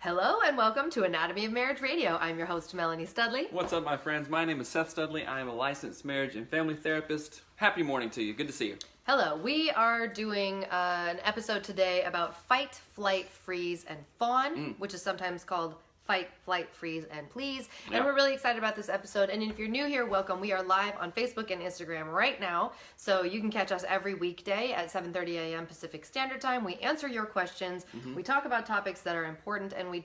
Hello and welcome to Anatomy of Marriage Radio. I'm your host, Melanie Studley. What's up, my friends? My name is Seth Studley. I am a licensed marriage and family therapist. Happy morning to you. Good to see you. Hello. We are doing an episode today about fight, flight, freeze, and fawn, which is sometimes called fight, flight, freeze, and please. Yeah. And we're really excited about this episode. And if you're new here, welcome. We are live on Facebook and Instagram right now. So you can catch us every weekday at 7:30 a.m. Pacific Standard Time. We answer your questions. We talk about topics that are important, and we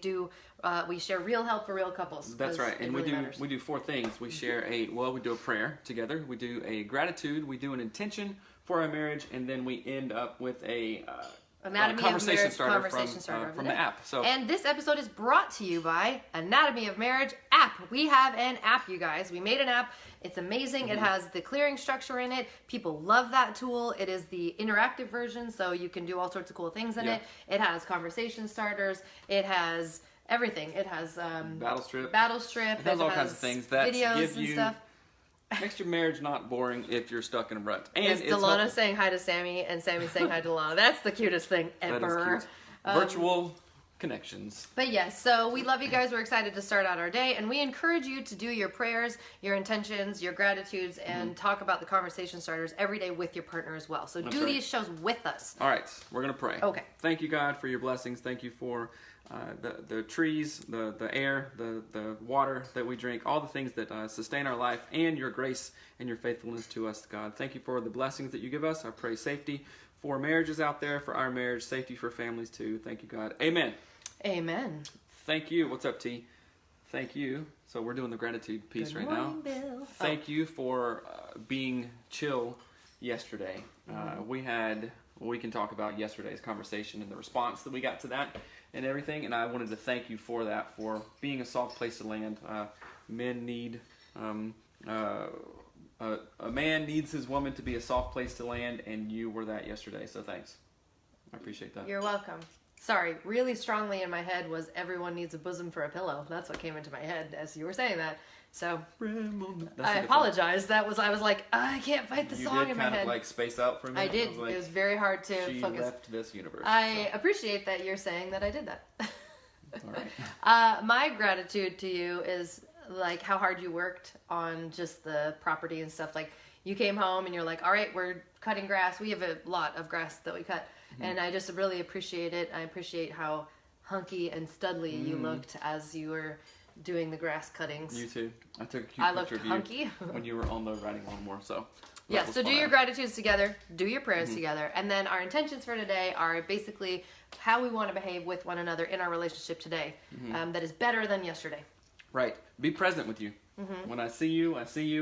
share real help for real couples. That's right. And really we do four things. We share we do a prayer together. We do a gratitude. We do an intention for our marriage, and then we end up with a Anatomy conversation of Marriage starter from the app. So, and this episode is brought to you by Anatomy of Marriage app. We have an app, you guys. We made an app. It's amazing. It has the clearing structure in it. People love that tool. It is the interactive version, so you can do all sorts of cool things in it. It has conversation starters. It has everything. It has battle strip. It has all kinds of things that videos give and you stuff. Makes your marriage not boring if you're stuck in a rut. And It's it's Delana helpful. saying hi to Sammy and Sammy saying hi to Delana. That's the cutest thing ever. That is cute. Virtual connections. But yes, so we love you guys. We're excited to start out our day, and we encourage you to do your prayers, your intentions, your gratitudes, and talk about the conversation starters every day with your partner as well. So do these shows with us. All right, we're going to pray. Okay. Thank you, God, for your blessings. Thank you for the trees, the air, the water that we drink, all the things that sustain our life, and your grace and your faithfulness to us, God. Thank you for the blessings that you give us. I pray safety for marriages out there, for our marriage, safety for families too. Thank you, God. Amen. Amen. Thank you. What's up, T? Thank you. So we're doing the gratitude piece Good right morning, now. Bill. Thank you for being chill yesterday. We can talk about yesterday's conversation and the response that we got to that and everything. And I wanted to thank you for that, for being a soft place to land. Men need, a man needs his woman to be a soft place to land, and you were that yesterday. So thanks. I appreciate that. You're welcome. Sorry, really strongly in my head was everyone needs a bosom for a pillow. That's what came into my head as you were saying that. So I apologize. I was like, I can't fight the song in my head. You did kind of like space out for a minute. I did. Like, it was very hard to she focus. left this universe. I appreciate that you're saying that I did that. All right. My gratitude to you is like how hard you worked on just the property and stuff. Like you came home and you're like, all right, we're cutting grass. We have a lot of grass that we cut. And I just really appreciate it. I appreciate how hunky and studly you looked as you were doing the grass cuttings. You too. I took a cute picture of you hunky. when you were on the riding lawnmower. So yeah, so do your gratitudes together, do your prayers together, and then our intentions for today are basically how we want to behave with one another in our relationship today that is better than yesterday. Right. Be present with you. When I see you.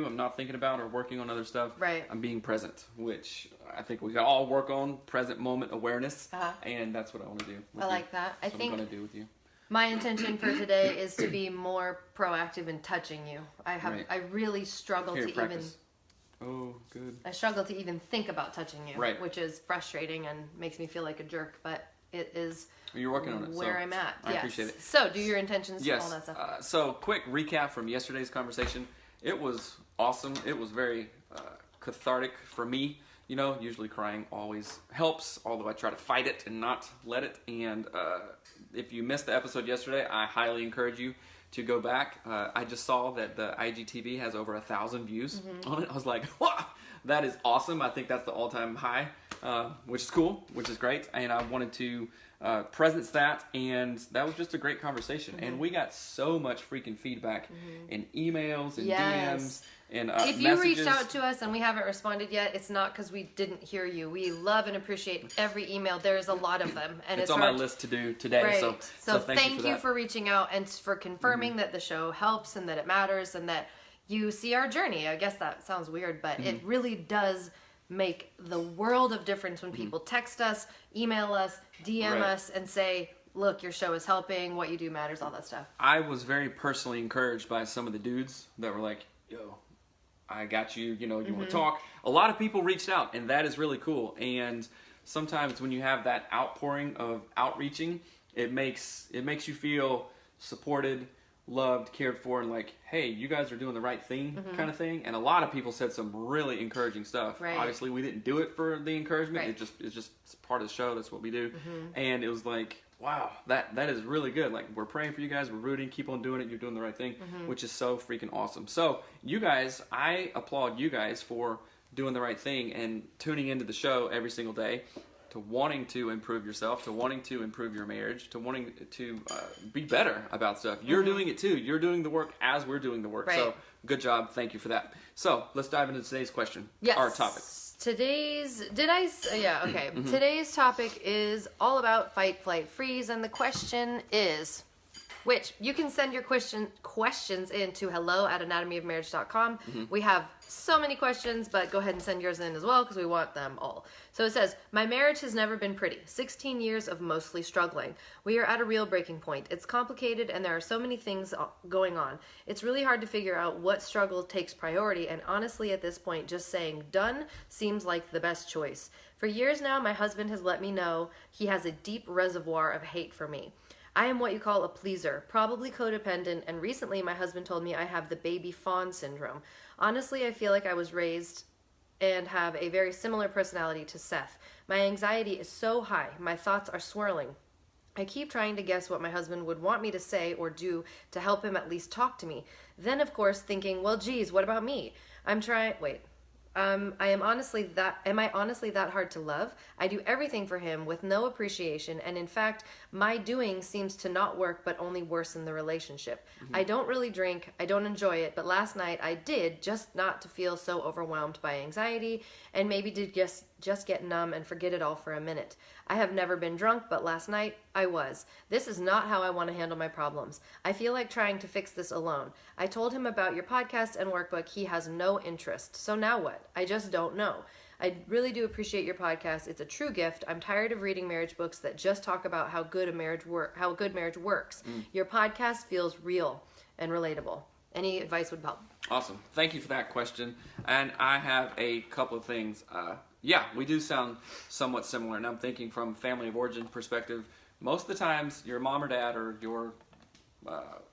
I'm not thinking about or working on other stuff. Right. I'm being present, which I think we can all work on, present moment awareness. And that's what I want to do with I you. like that. I think I'm going to do with you. my intention for today is to be more proactive in touching you. I really struggle Here, to practice. Oh, good. I struggle to even think about touching you, Right. which is frustrating and makes me feel like a jerk, but it is You're working on it. where so I'm at. I appreciate it. So do your intentions, Yes. all that stuff. So, quick recap from yesterday's conversation. It was awesome. It was very cathartic for me. You know, usually crying always helps, although I try to fight it and not let it. And if you missed the episode yesterday, I highly encourage you to go back. I just saw that the IGTV has over 1,000 views on it. I was like, wow, that is awesome. I think that's the all-time high, which is cool, which is great. And I wanted to presence that, and that was just a great conversation. And we got so much freaking feedback in emails and DMs and if you messages. reached out to us and we haven't responded yet, it's not because we didn't hear you. We love and appreciate every email. There's a lot of them, and it's on hard my list to do today. Right. So thank you that. for reaching out and for confirming that the show helps and that it matters and that you see our journey. I guess that sounds weird, but it really does make the world of difference when people text us, email us, DM us, and say, look, your show is helping, what you do matters, all that stuff. I was very personally encouraged by some of the dudes that were like, yo, I got you, you know, you want to talk. A lot of people reached out, and that is really cool. And sometimes when you have that outpouring of outreaching, it makes you feel supported, loved, cared for, and like, hey, you guys are doing the right thing kind of thing. And a lot of people said some really encouraging stuff. Right. Obviously, we didn't do it for the encouragement. Right. It's just part of the show. That's what we do. And it was like, Wow, that is really good. Like, we're praying for you guys. We're rooting. Keep on doing it. You're doing the right thing, which is so freaking awesome. So, you guys, I applaud you guys for doing the right thing and tuning into the show every single day, to wanting to improve yourself, to wanting to improve your marriage, to wanting to be better about stuff. You're doing it too. You're doing the work as we're doing the work. Right. So, good job. Thank you for that. So, let's dive into today's question. Yes. Our topic. Today's Today's topic is all about fight, flight, freeze, and the question is, which you can send your questions in to hello@anatomyofmarriage.com. We have so many questions, but go ahead and send yours in as well because we want them all. So it says, my marriage has never been pretty. 16 years of mostly struggling. We are at a real breaking point. It's complicated and there are so many things going on. It's really hard to figure out what struggle takes priority, and honestly at this point just saying done seems like the best choice. For years now, my husband has let me know he has a deep reservoir of hate for me. I am what you call a pleaser, probably codependent, and recently my husband told me I have the baby fawn syndrome. Honestly, I feel like I was raised and have a very similar personality to Seth. My anxiety is so high, my thoughts are swirling. I keep trying to guess what my husband would want me to say or do to help him at least talk to me. Then, of course, thinking, well, geez, what about me? Am I honestly that hard to love? I do everything for him with no appreciation, and in fact, my doing seems to not work but only worsen the relationship. I don't really drink, I don't enjoy it, but last night I did, just not to feel so overwhelmed by anxiety, and maybe to just get numb and forget it all for a minute. I have never been drunk, but last night I was. This is not how I want to handle my problems. I feel like trying to fix this alone. I told him about your podcast and workbook. He has no interest. So now what? I just don't know. I really do appreciate your podcast. It's a true gift. I'm tired of reading marriage books that just talk about how good marriage works. Your podcast feels real and relatable. Any advice would help. Awesome. Thank you for that question. And I have a couple of things. Yeah, we do sound somewhat similar. And I'm thinking from family of origin perspective, most of the times your mom or dad or your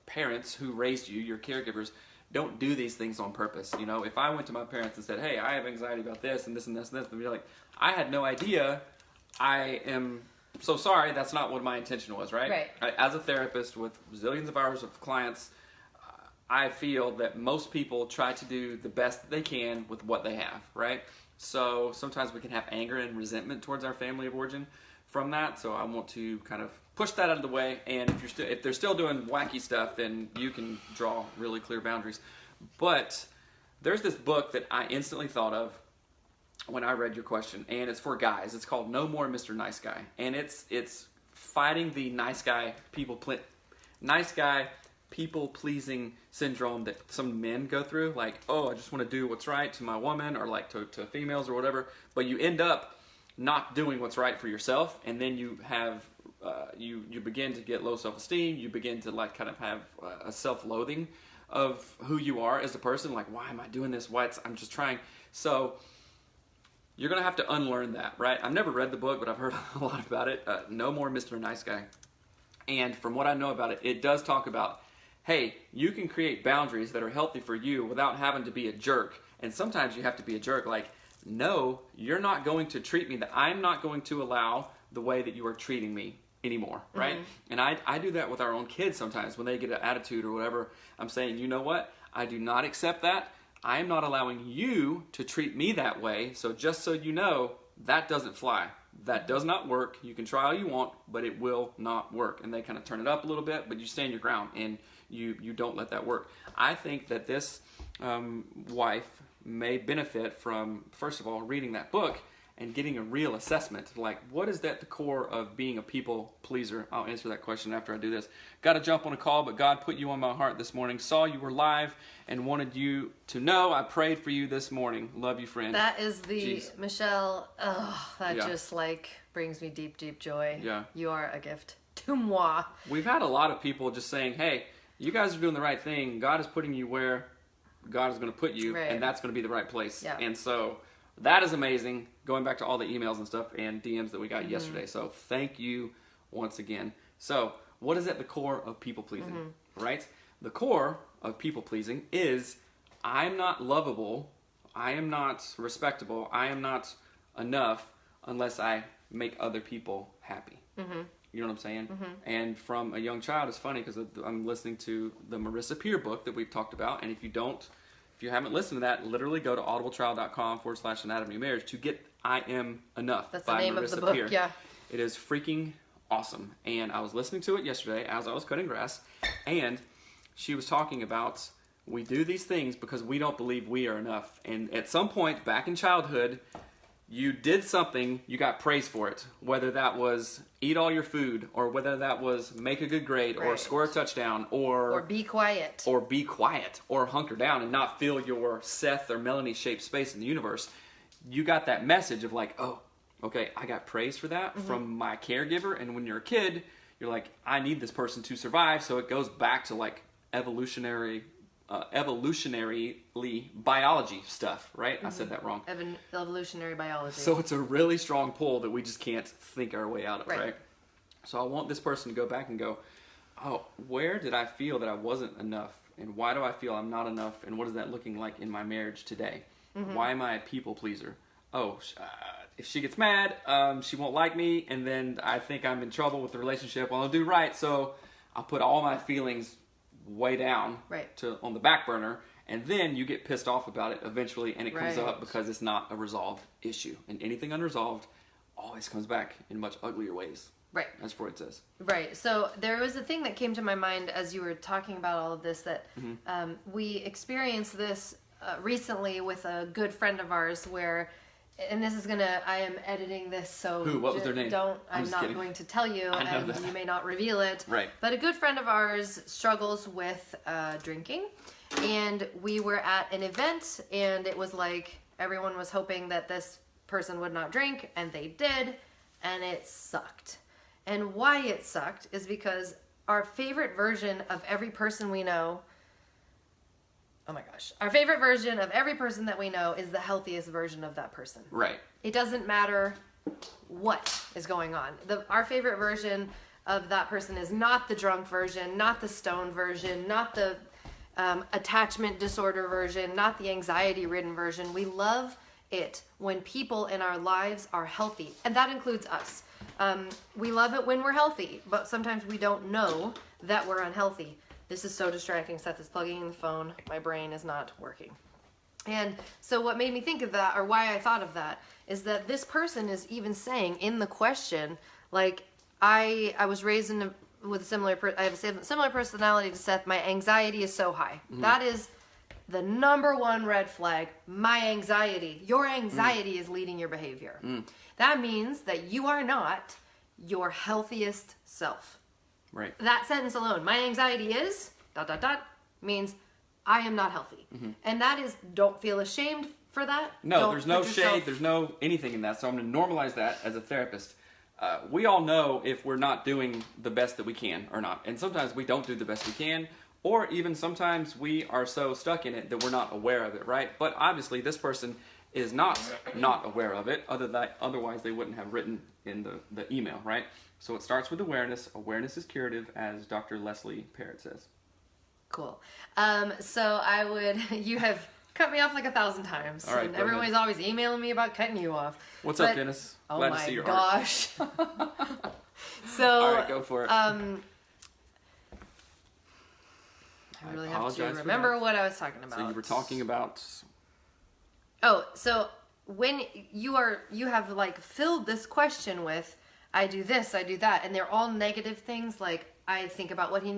parents who raised you, your caregivers, don't do these things on purpose. You know, if I went to my parents and said, hey, I have anxiety about this and this and this and this, they'd be like, I had no idea. I am so sorry. That's not what my intention was, right? As a therapist with zillions of hours of clients, I feel that most people try to do the best that they can with what they have, right? So sometimes we can have anger and resentment towards our family of origin from that. So I want to kind of push that out of the way. And if they're still doing wacky stuff, then you can draw really clear boundaries. But there's this book that I instantly thought of when I read your question, and it's for guys. It's called No More Mr. Nice Guy, and it's fighting the nice guy people-pleasing syndrome that some men go through. Like, oh, I just want to do what's right to my woman or like to females or whatever. But you end up not doing what's right for yourself, and then you have you begin to get low self-esteem. You begin to like kind of have a self-loathing of who you are as a person. Like, why am I doing this? I'm just trying. So you're going to have to unlearn that, right? I've never read the book, but I've heard a lot about it. No More Mr. Nice Guy. And from what I know about it, it does talk about, hey, you can create boundaries that are healthy for you without having to be a jerk. And sometimes you have to be a jerk. Like, no, you're not going to treat me I'm not going to allow the way that you are treating me anymore, right? And I do that with our own kids sometimes when they get an attitude or whatever. I'm saying, you know what? I do not accept that. I am not allowing you to treat me that way. So just so you know, that doesn't fly. That does not work. You can try all you want, but it will not work. And they kind of turn it up a little bit, but you stand your ground and you don't let that work. I think that this wife may benefit from, first of all, reading that book and getting a real assessment. Like, what is at the core of being a people pleaser? I'll answer that question after I do this. Got to jump on a call, but God put you on my heart this morning. Saw you were live and wanted you to know I prayed for you this morning. Love you, friend. That is Michelle. Oh, that just like brings me deep, deep joy. Yeah. You are a gift to moi. We've had a lot of people just saying, hey, you guys are doing the right thing. God is putting you where God is going to put you, and that's going to be the right place. Yeah. And so that is amazing, going back to all the emails and stuff and DMs that we got yesterday. So thank you once again. So what is at the core of people-pleasing, right? The core of people-pleasing is I'm not lovable, I am not respectable, I am not enough unless I make other people happy. You know what I'm saying? And from a young child, it's funny because I'm listening to the Marissa Peer book that we've talked about. And if you haven't listened to that, literally go to audibletrial.com/anatomy of marriage to get I Am Enough That's by the name Marissa of the book, Peer. yeah. It is freaking awesome. And I was listening to it yesterday as I was cutting grass. And she was talking about we do these things because we don't believe we are enough. And at some point back in childhood, you did something, you got praise for it. Whether that was eat all your food, or whether that was make a good grade, or Right. score a touchdown, or be quiet. or hunker down and not fill your Seth or Melanie shaped space in the universe. You got that message of like, oh, okay, I got praise for that from my caregiver. And when you're a kid, you're like, I need this person to survive. So it goes back to like evolutionarily biology stuff, right? I said that wrong. Evolutionary biology. So it's a really strong pull that we just can't think our way out of, Right. right? So I want this person to go back and go, oh, where did I feel that I wasn't enough? And why do I feel I'm not enough? And what is that looking like in my marriage today? Why am I a people pleaser? Oh, if she gets mad, she won't like me, and then I think I'm in trouble with the relationship. Well, I'll do right, so I'll put all my feelings way down Right. on the back burner, and then you get pissed off about it eventually, and it comes Right. up because it's not a resolved issue. And anything unresolved always comes back in much uglier ways, Right. as Freud says. Right. So there was a thing that came to my mind as you were talking about all of this that we experienced this recently with a good friend of ours where, and this is I am editing this, so Who? What was their name? I'm just not kidding. going to tell you, I know and that. you may not reveal it. Right. But a good friend of ours struggles with drinking, and we were at an event, and it was like everyone was hoping that this person would not drink, and they did, and it sucked. And why it sucked is because our favorite version of every person we know, oh my gosh, our favorite version of every person that we know is the healthiest version of that person. Right. It doesn't matter what is going on. Our favorite version of that person is not the drunk version, not the stoned version, not the attachment disorder version, not the anxiety-ridden version. We love it when people in our lives are healthy, and that includes us. We love it when we're healthy, but sometimes we don't know that we're unhealthy. This is so distracting. Seth is plugging in the phone. My brain is not working. And so what made me think of that, or why I thought of that, is that this person is even saying in the question, like, I was raised with a similar, I have a similar personality to Seth. My anxiety is so high. That is the number one red flag. My anxiety. Your anxiety is leading your behavior. That means that you are not your healthiest self. Right. That sentence alone, my anxiety is, ... means I am not healthy. And that is, don't feel ashamed for that. No, Don't there's no put yourself- shade, there's no anything in that. So I'm going to normalize that as a therapist. We all know if we're not doing the best that we can or not. And sometimes we don't do the best we can, or even sometimes we are so stuck in it that we're not aware of it, right? But obviously this person is not aware of it, otherwise they wouldn't have written in the email, right? So it starts with awareness. Awareness is curative, as Dr. Leslie Parrott says. Cool. So you have cut me off like 1,000 times. All right, and go everybody's ahead. always emailing me about cutting you off. What's But- up, Dennis? Oh Glad my to see your art. gosh. So, All right, go for it. I really have apologize to for remember that. what I was talking about. So you were talking about... Oh, so when you have like filled this question with, I do this, I do that, and they're all negative things, like I think about what he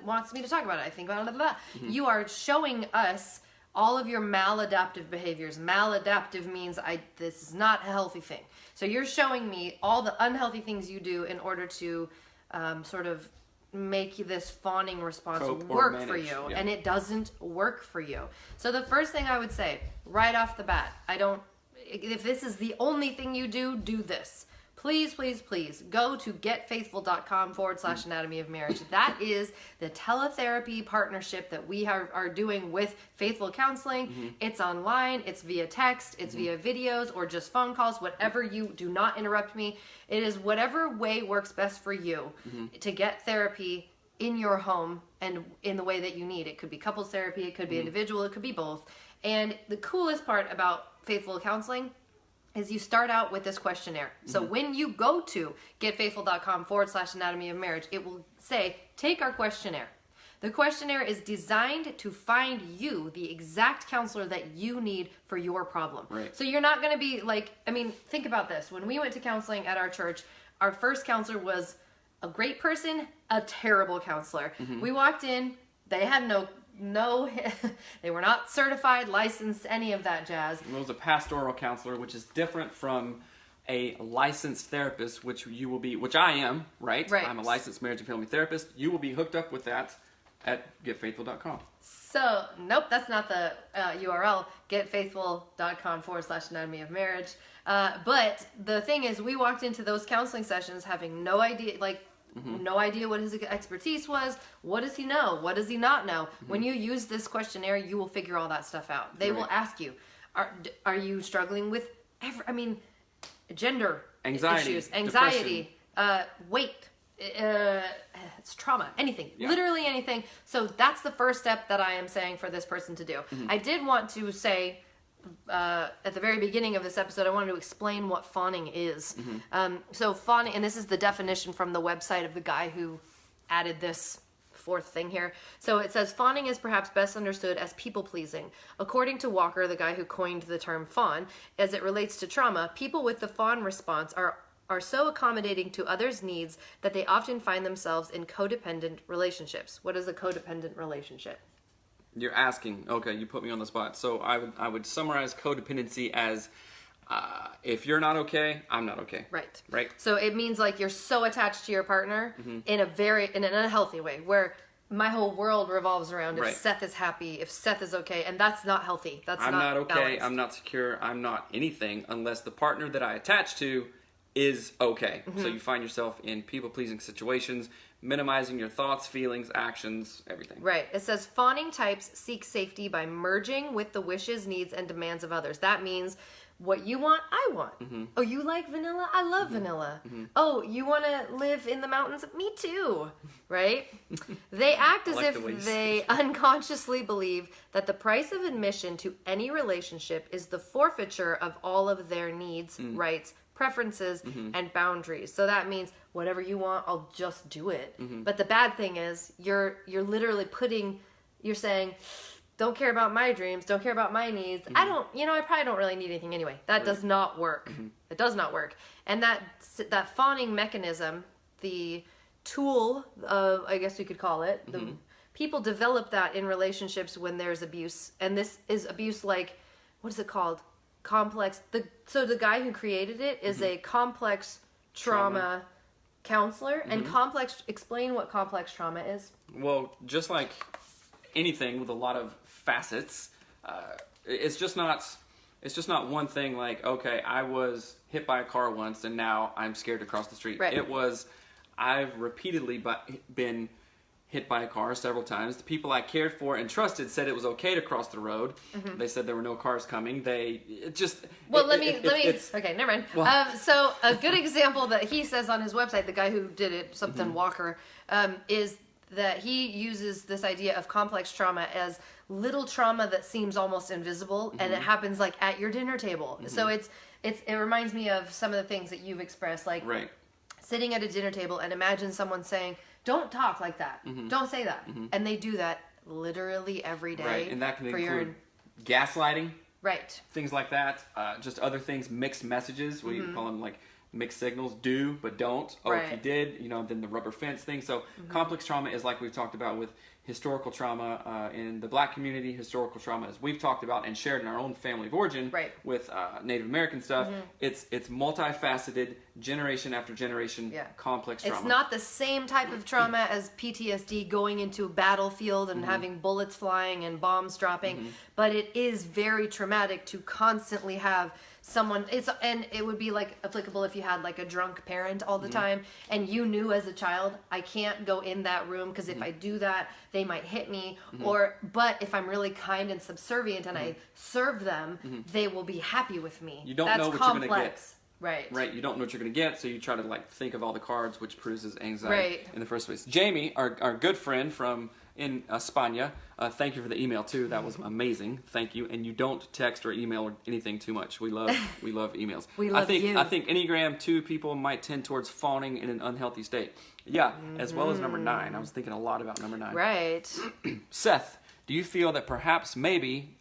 wants me to talk about. I think about blah, blah, blah. You are showing us all of your maladaptive behaviors. Maladaptive means this is not a healthy thing. So you're showing me all the unhealthy things you do in order to sort of make this fawning response Cope or work for manage, you, yeah. and it doesn't work for you. So the first thing I would say right off the bat, if this is the only thing you do this. Please, please, please go to getfaithful.com/anatomy of marriage. That is the teletherapy partnership that we are doing with Faithful Counseling. It's online, it's via text, it's via videos, or just phone calls, whatever you do. Not interrupt me. It is whatever way works best for you to get therapy in your home and in the way that you need. It could be couples therapy, it could be individual, it could be both. And the coolest part about Faithful Counseling is you start out with this questionnaire. So when you go to getfaithful.com/anatomy of marriage, it will say, take our questionnaire. The questionnaire is designed to find you the exact counselor that you need for your problem. Right. So you're not going to be like, I mean, think about this. When we went to counseling at our church, our first counselor was a great person, a terrible counselor. We walked in, they had no, they were not certified, licensed, any of that jazz. It was a pastoral counselor, which is different from a licensed therapist, which you will be, which I am, right? Right. I'm a licensed marriage and family therapist. You will be hooked up with that at getfaithful.com. So, nope, that's not the URL, getfaithful.com/anatomy of marriage. But the thing is, we walked into those counseling sessions having no idea, no idea what his expertise was. What does he know? What does he not know? When you use this questionnaire, you will figure all that stuff out. They will ask you, are you struggling with, gender Anxiety, issues, anxiety, weight, it's trauma, anything, literally anything. So that's the first step that I am saying for this person to do. I did want to say at the very beginning of this episode, I wanted to explain what fawning is. So fawning, and this is the definition from the website of the guy who added this fourth thing here. So it says, fawning is perhaps best understood as people-pleasing. According to Walker, the guy who coined the term fawn, as it relates to trauma, people with the fawn response are so accommodating to others' needs that they often find themselves in codependent relationships. What is a codependent relationship? You're asking, okay, you put me on the spot. So I would summarize codependency as if you're not okay, I'm not okay. Right. Right. So it means like you're so attached to your partner in an unhealthy way, where my whole world revolves around if Seth is happy, if Seth is okay, and that's not healthy. That's I'm not okay, balanced. I'm not secure, I'm not anything unless the partner that I attach to is okay. So you find yourself in people-pleasing situations, minimizing your thoughts, feelings, actions, everything. Right. It says, fawning types seek safety by merging with the wishes, needs, and demands of others. That means what you want, I want. Oh, you like vanilla? I love vanilla. Oh, you want to live in the mountains? Me too. Right? They act as if they unconsciously believe that the price of admission to any relationship is the forfeiture of all of their needs, rights, preferences, and boundaries. So that means whatever you want, I'll just do it. But the bad thing is you're literally you're saying, don't care about my dreams, don't care about my needs. I probably don't really need anything anyway. That does not work. It does not work. And that fawning mechanism, the tool of, I guess we could call it, people develop that in relationships when there's abuse. And this is abuse like, what is it called? Complex. So the guy who created it is a complex trauma counselor. And explain what complex trauma is. Well, just like anything with a lot of facets, it's just not one thing like, okay, I was hit by a car once and now I'm scared to cross the street. Right. I've repeatedly been hit by a car several times. The people I cared for and trusted said it was okay to cross the road. They said there were no cars coming. Okay, never mind. Well, so a good example that he says on his website, the guy who did it, Walker, is that he uses this idea of complex trauma as little trauma that seems almost invisible, and it happens like at your dinner table. So it reminds me of some of the things that you've expressed, like sitting at a dinner table and imagine someone saying, don't talk like that. Don't say that. And they do that literally every day. Right, and that can include gaslighting. Right. Things like that. Just other things, mixed messages. We call them like mixed signals. Do, but don't. Oh, if you did, then the rubber fence thing. So complex trauma is like we've talked about with historical trauma in the Black community, historical trauma as we've talked about and shared in our own family of origin with Native American stuff. It's multifaceted, generation after generation, complex trauma. It's not the same type of trauma as PTSD, going into a battlefield and having bullets flying and bombs dropping, but it is very traumatic to constantly have someone, and it would be like applicable if you had like a drunk parent all the time and you knew as a child, I can't go in that room because if I do that they might hit me, but if I'm really kind and subservient and I serve them, they will be happy with me. You don't know what you're going to get. Right. Right. You don't know what you're going to get, so you try to like think of all the cards, which produces anxiety in the first place. Jamie, our good friend from in España, thank you for the email too. That was amazing. Thank you. And you don't text or email or anything too much. We love emails. We love you. I think Enneagram 2 people might tend towards fawning in an unhealthy state. Yeah, as well as number 9. I was thinking a lot about number 9. Right. Seth, do you feel that perhaps maybe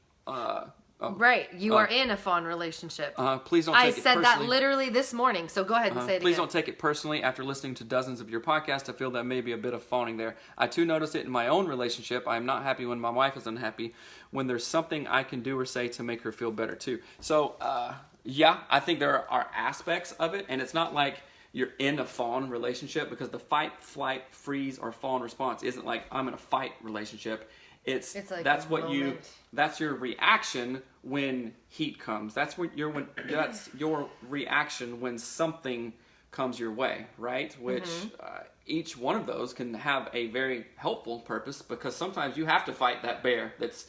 right, you are in a Fawn relationship. Please don't take it personally. I said that literally this morning, so go ahead and say it Please again. don't take it personally. After listening to dozens of your podcasts, I feel that may be a bit of fawning there. I too notice it in my own relationship. I am not happy when my wife is unhappy, when there's something I can do or say to make her feel better too. So, yeah, I think there are aspects of it, and it's not like you're in a fawn relationship, because the fight, flight, freeze, or fawn response isn't like I'm in a fight relationship. It's like that's your reaction when heat comes. That's your reaction when something comes your way, right? Which each one of those can have a very helpful purpose, because sometimes you have to fight that bear that's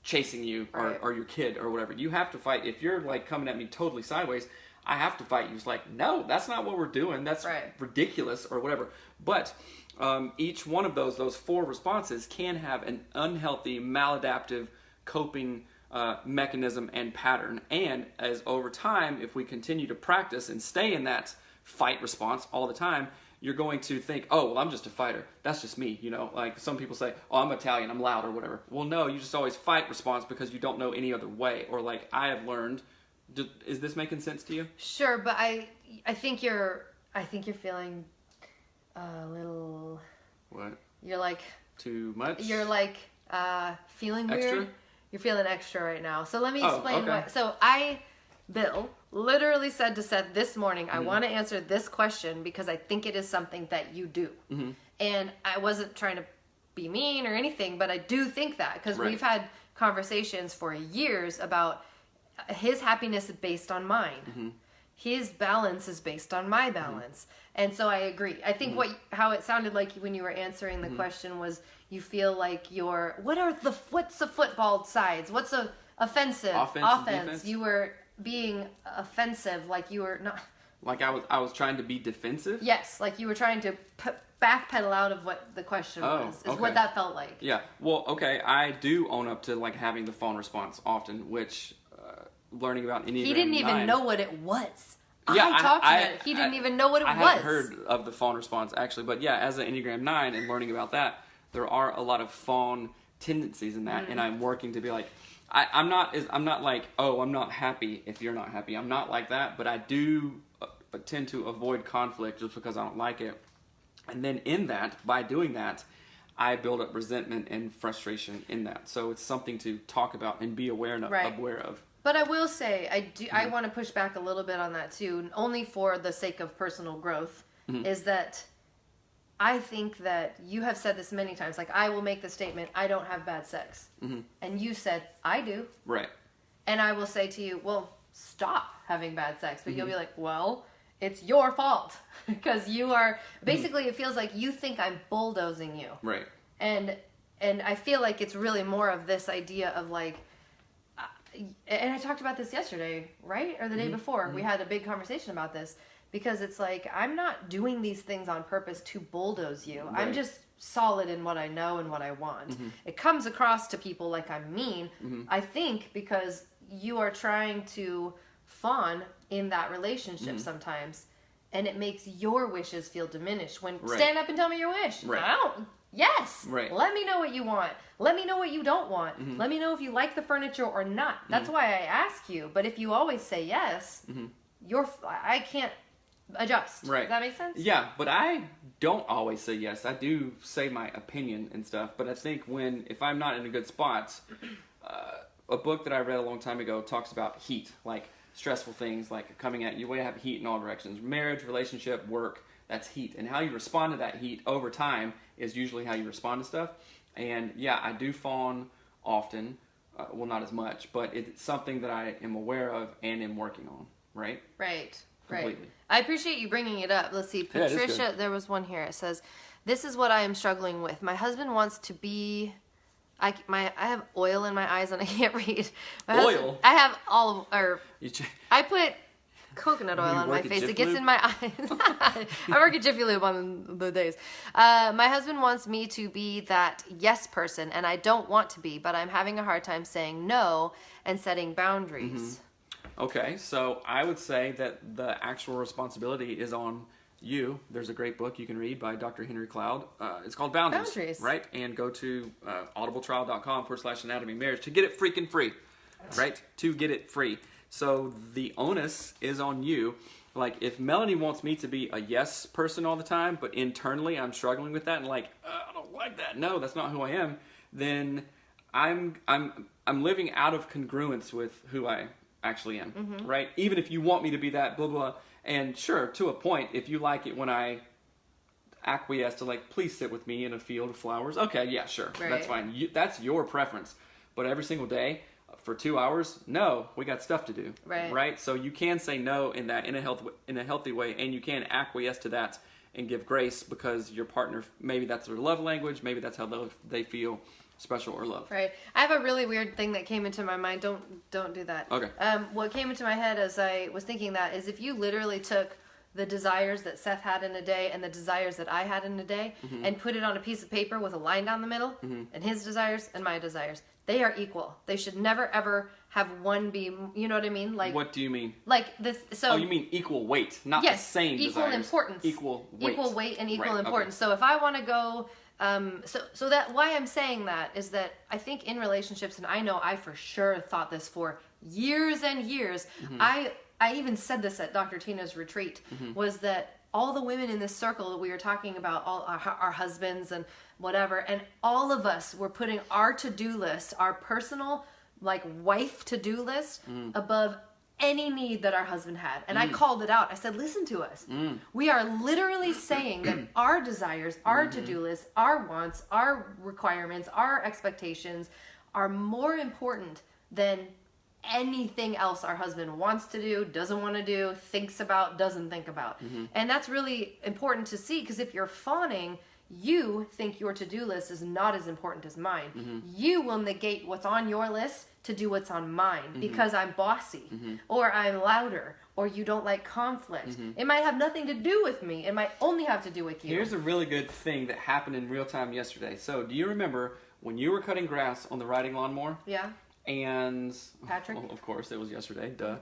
chasing you, or your kid or whatever. You have to fight. If you're like coming at me totally sideways, I have to fight you. It's like, no, that's not what we're doing. That's ridiculous or whatever. But each one of those 4 responses can have an unhealthy, maladaptive coping mechanism and pattern. And as over time, if we continue to practice and stay in that fight response all the time, you're going to think, oh, well, I'm just a fighter. That's just me, you know. Like some people say, oh, I'm Italian, I'm loud or whatever. Well, no, you just always fight response because you don't know any other way. Or like I have learned. Is this making sense to you? Sure, but I think you're feeling a little. What? You're like. Too much? You're like feeling extra? weird. You're feeling extra right now. So let me explain okay. what. So Bill, literally said to Seth this morning, I want to answer this question because I think it is something that you do. Mm-hmm. And I wasn't trying to be mean or anything, but I do think that because we've had conversations for years about his happiness is based on mine. Mm-hmm. His balance is based on my balance. Mm-hmm. And so I agree. I think how it sounded like when you were answering the question was you feel like what's the football sides? What's a offensive? Offense. Defense? You were being offensive, like you were not. Like I was trying to be defensive? Yes, like you were trying to backpedal out of what the question was. Is what that felt like. Yeah. Well, okay, I do own up to like having the phone response often, which learning about Enneagram 9. He didn't even know what it was. Yeah, I talked about it. He didn't even know what it was. I hadn't heard of the fawn response actually, but yeah, as an Enneagram 9 and learning about that, there are a lot of fawn tendencies in that, and I'm working to be like, I'm not like, oh, I'm not happy if you're not happy. I'm not like that, but I do tend to avoid conflict just because I don't like it. And then by doing that, I build up resentment and frustration in that. So it's something to talk about and be aware of. But I will say, I want to push back a little bit on that too, only for the sake of personal growth, is that I think that you have said this many times, like I will make the statement, I don't have bad sex. Mm-hmm. And you said, I do. Right. And I will say to you, well, stop having bad sex. But you'll be like, well, it's your fault. Because you are, basically it feels like you think I'm bulldozing you. Right. And I feel like it's really more of this idea of like, and I talked about this yesterday, right? Or the day before. We had a big conversation about this. Because it's like, I'm not doing these things on purpose to bulldoze you. Right. I'm just solid in what I know and what I want. Mm-hmm. It comes across to people like I'm mean, I think, because you are trying to fawn in that relationship sometimes. And it makes your wishes feel diminished. When stand up and tell me your wish. Right. I don't. Yes. Right. Let me know what you want. Let me know what you don't want. Mm-hmm. Let me know if you like the furniture or not. That's why I ask you. But if you always say yes, I can't adjust. Right. Does that make sense? Yeah, but I don't always say yes. I do say my opinion and stuff, but I think if I'm not in a good spot, a book that I read a long time ago talks about heat, like stressful things like coming at you. We have heat in all directions. Marriage, relationship, work, that's heat. And how you respond to that heat over time is usually how you respond to stuff. And yeah, I do fawn often. Well, not as much, but it's something that I am aware of and am working on, right? Right. Completely. Right. I appreciate you bringing it up. Let's see. Patricia, there was one here. It says, this is what I am struggling with. My husband wants to be... I have oil in my eyes and I can't read. Oil? I have I put coconut oil You on my work at face. Jiffy It gets Lube? in my eyes. I work at Jiffy Lube on the days. My husband wants me to be that yes person, and I don't want to be, but I'm having a hard time saying no and setting boundaries. Okay, so I would say that the actual responsibility is on you. There's a great book you can read by Dr. Henry Cloud. It's called Boundaries. Right? And go to audibletrial.com/anatomy of marriage to get it freaking free. Right? To get it free. So the onus is on you. Like, if Melanie wants me to be a yes person all the time, but internally I'm struggling with that and like, I don't like that. No, that's not who I am. Then I'm living out of congruence with who I actually am, right? Even if you want me to be that, blah, blah, and sure, to a point, if you like it when I acquiesce to like, please sit with me in a field of flowers, okay, yeah, sure, that's fine. That's your preference. But every single day, for 2 hours, no, we got stuff to do, right? So you can say no in that in a healthy way, and you can acquiesce to that and give grace because your partner, maybe that's their love language, maybe that's how they feel special or loved. Right. I have a really weird thing that came into my mind. Don't do that. Okay. What came into my head as I was thinking that is if you literally took the desires that Seth had in a day and the desires that I had in a day and put it on a piece of paper with a line down the middle and his desires and my desires, they are equal. They should never ever have one be, you know what I mean? Like, what do you mean? Like this. So. Oh, you mean equal weight, not the same equal desires. importance. Equal weight. Equal weight and equal Right, importance. okay. So if I want to go. So that why I'm saying that is that I think in relationships, and I know I for sure thought this for years and years. I even said this at Dr. Tina's retreat, was that all the women in this circle that we were talking about, all our husbands and whatever, and all of us were putting our to-do list, our personal like wife to-do list above any need that our husband had. And I called it out. I said, listen to us. We are literally saying that our desires, our to-do list, our wants, our requirements, our expectations are more important than anything else our husband wants to do, doesn't want to do, thinks about, doesn't think about. And that's really important to see, because if you're fawning, you think your to-do list is not as important as mine. You will negate what's on your list to do what's on mine because I'm bossy or I'm louder or you don't like conflict. It might have nothing to do with me. It might only have to do with you. Here's a really good thing that happened in real time yesterday. So do you remember when you were cutting grass on the riding lawnmower? Yeah. And Patrick? Well, of course, it was yesterday, duh.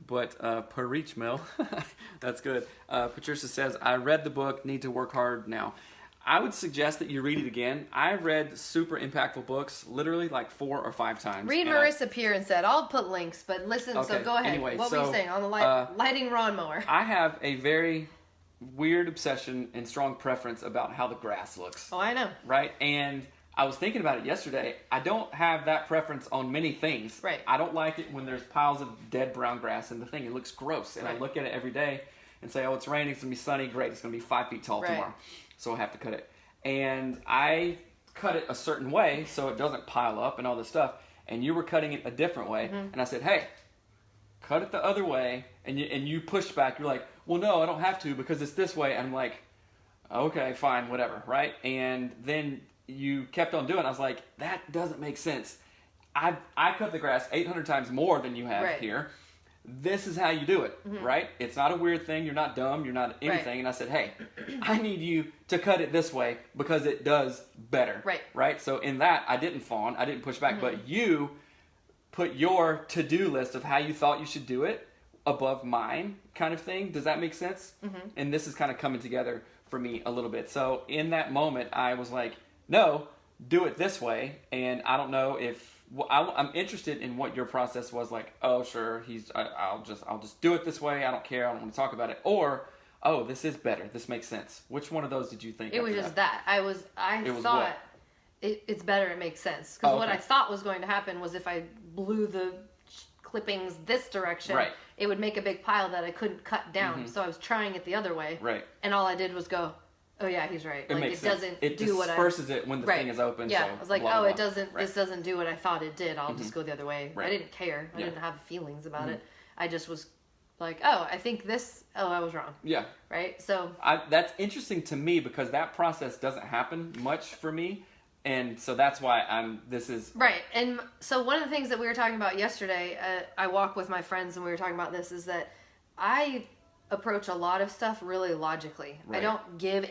But per reach, Mel, that's good. Patricia says, I read the book, need to work hard now. I would suggest that you read it again. I read super impactful books literally like 4 or 5 times. Read Marissa Peer and said, I'll put links, but listen, Okay, so go ahead. anyway, what were you saying on the lighting lawnmower? I have a very weird obsession and strong preference about how the grass looks. Oh, I know. Right? And I was thinking about it yesterday. I don't have that preference on many things. Right. I don't like it when there's piles of dead brown grass in the thing. It looks gross. And I look at it every day and say, oh, it's raining, it's going to be sunny, great. It's going to be 5 feet tall tomorrow. So I have to cut it. And I cut it a certain way so it doesn't pile up and all this stuff. And you were cutting it a different way. And I said, hey, cut it the other way. And you pushed back. You're like, well, no, I don't have to because it's this way. And I'm like, okay, fine, whatever, right? And then you kept on doing it. I was like, that doesn't make sense. I cut the grass 800 times more than you have here. This is how you do it, right? It's not a weird thing. You're not dumb. You're not anything. And I said, hey, I need you to cut it this way because it does better. Right? So in that, I didn't fawn. I didn't push back. But you put your to-do list of how you thought you should do it above mine kind of thing. Does that make sense? And this is kind of coming together for me a little bit. So in that moment, I was like, no, do it this way. And I don't know if... Well, I'm interested in what your process was like. Oh, sure, I'll just do it this way. I don't care. I don't want to talk about it. Or, oh, this is better. This makes sense. Which one of those did you think? It was just that. I thought it's better. It makes sense because what I thought was going to happen was if I blew the clippings this direction, it would make a big pile that I couldn't cut down. So I was trying it the other way. And all I did was go, oh yeah, he's right. It doesn't do what I... It disperses it when the thing is open. Yeah, so I was like, blah, blah, it doesn't. This doesn't do what I thought it did. I'll just go the other way. I didn't care. I didn't have feelings about it. I just was like, oh, I think this. Oh, I was wrong. Yeah. Right. So that's interesting to me because that process doesn't happen much for me, and so that's why this is right. And so one of the things that we were talking about yesterday, I walk with my friends and we were talking about this is that I approach a lot of stuff really logically. Right. I don't give